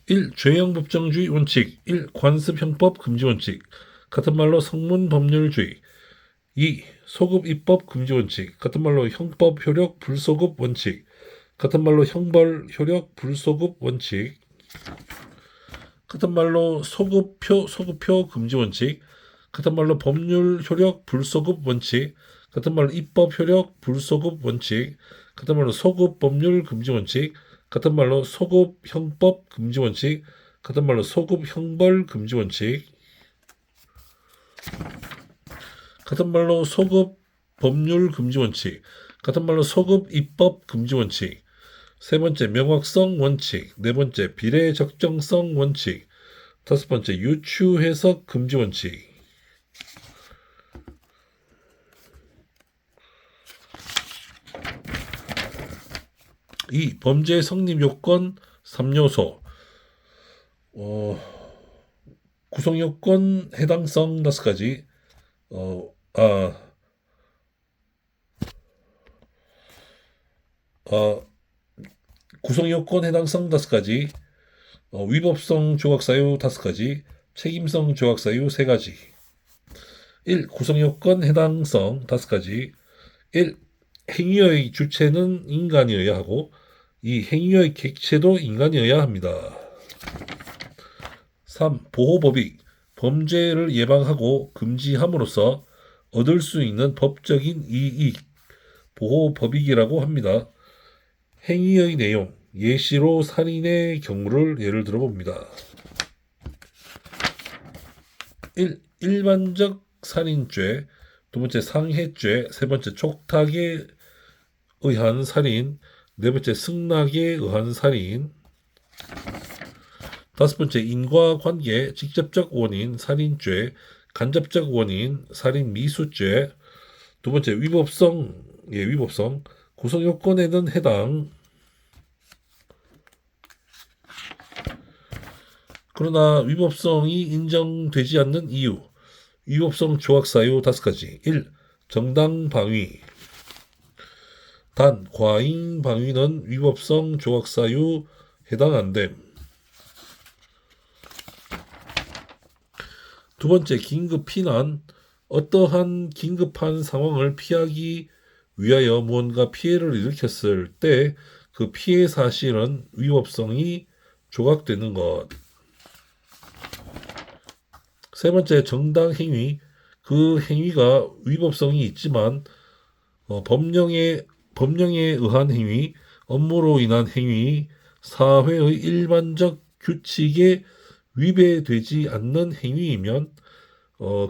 1. 죄형법정주의 원칙. 1. 관습형법 금지 원칙. 같은 말로 성문법률주의. 2. 소급입법 금지 원칙. 같은 말로 형법 효력 불소급 원칙. 같은 말로 형벌 효력 불소급 원칙. 같은 말로 소급표 금지 원칙. 같은 말로 법률 효력 불소급 원칙. 같은 말로 입법 효력 불소급 원칙. 같은 말로 소급 법률 금지 원칙. 같은 말로 소급 형법 금지 원칙. 같은 말로 소급 형벌 금지 원칙. 같은 말로 소급 법률 금지 원칙. 같은 말로 소급 입법 금지 원칙. 세 번째 명확성 원칙. 네 번째 비례 적정성 원칙. 다섯 번째 유추 해석 금지 원칙. 이 범죄 성립 요건 3요소. 구성 요건 해당성 5가지. 어, 아, 아, 구성 요건 해당성 5가지. 위법성 조각 사유 5가지. 책임성 조각 사유 3가지. 1. 구성 요건 해당성 5가지. 1. 행위의 주체는 인간이어야 하고 2. 행위의 객체도 인간이어야 합니다. 3. 보호법익. 범죄를 예방하고 금지함으로써 얻을 수 있는 법적인 이익. 보호법익이라고 합니다. 행위의 내용. 예시로 살인의 경우를 예를 들어 봅니다. 1. 일반적 살인죄. 두 번째 상해죄. 세 번째 촉탁에 의한 살인. 네 번째 승낙에 의한 살인. 다섯 번째 인과관계 직접적 원인 살인죄. 간접적 원인 살인 미수죄. 두 번째 위법성 구성요건에는 해당. 그러나 위법성이 인정되지 않는 이유. 위법성 조학사유 5가지. 1. 정당방위. 단 과잉방위는 위법성 조학사유 해당 안됨. 두 번째 긴급피난. 어떠한 긴급한 상황을 피하기 위하여 무언가 피해를 일으켰을 때 그 피해 사실은 위법성이 조각되는 것. 세 번째 정당행위. 그 행위가 위법성이 있지만 법령에 의한 행위, 업무로 인한 행위, 사회의 일반적 규칙에 위배되지 않는 행위이면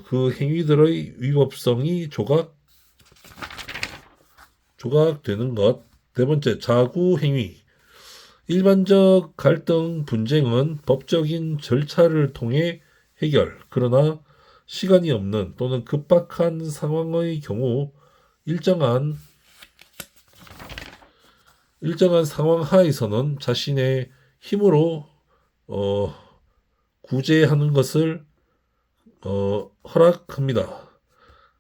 그 행위들의 위법성이 조각되는 것. 네 번째 자구행위. 일반적 갈등 분쟁은 법적인 절차를 통해 해결. 그러나 시간이 없는 또는 급박한 상황의 경우 일정한 상황 하에서는 자신의 힘으로 구제하는 것을 허락합니다.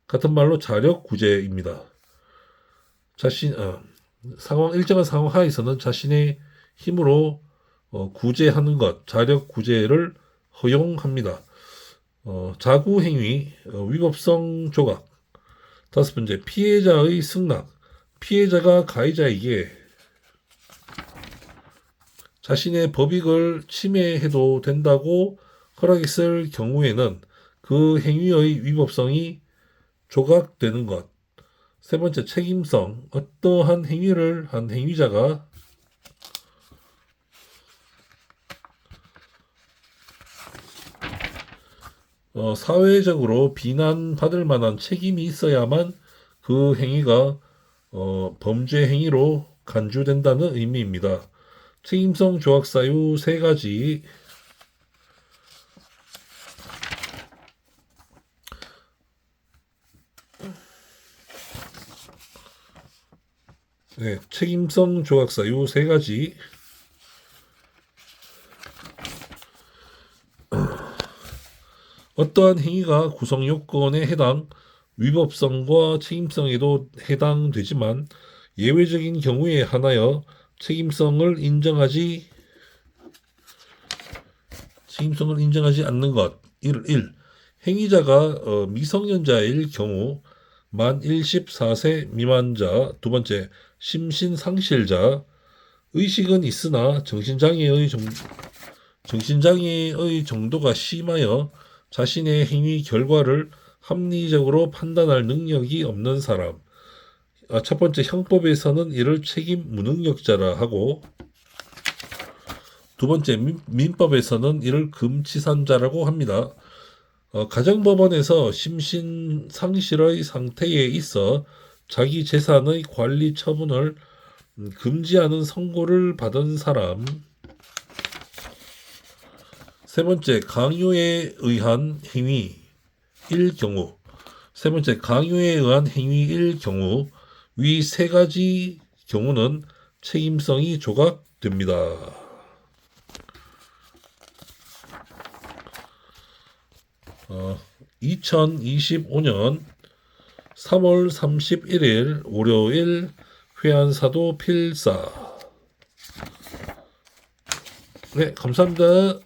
같은 말로 자력 구제입니다. 일정한 상황 하에서는 자신의 힘으로 구제하는 것, 자력 구제를 허용합니다. 자구행위, 위법성 조각. 다섯 번째, 피해자의 승낙. 피해자가 가해자에게 자신의 법익을 침해해도 된다고 허락했을 경우에는 그 행위의 위법성이 조각되는 것. 세 번째, 책임성. 어떠한 행위를 한 행위자가 사회적으로 비난받을 만한 책임이 있어야만 그 행위가 범죄 행위로 간주된다는 의미입니다. 책임성 조학 사유 3가지. 네, 책임성 조학 사유 3가지. 어떠한 행위가 구성 요건에 해당, 위법성과 책임성에도 해당되지만 예외적인 경우에 한하여 책임성을 인정하지 책임성을 인정하지 않는 것. 1. 행위자가 미성년자일 경우 만 14세 미만자. 두 번째, 심신상실자. 의식은 있으나 정신장애의 정도가 심하여 자신의 행위 결과를 합리적으로 판단할 능력이 없는 사람. 첫 번째, 형법에서는 이를 책임 무능력자라 하고, 두 번째, 민법에서는 이를 금치산자라고 합니다. 가정법원에서 심신상실의 상태에 있어 자기 재산의 관리 처분을 금지하는 선고를 받은 사람. 세 번째, 강요에 의한 행위일 경우. 세 번째, 강요에 의한 행위일 경우 위 세 가지 경우는 책임성이 조각됩니다. 2025년 3월 31일 월요일 회안사도 필사. 네, 감사합니다.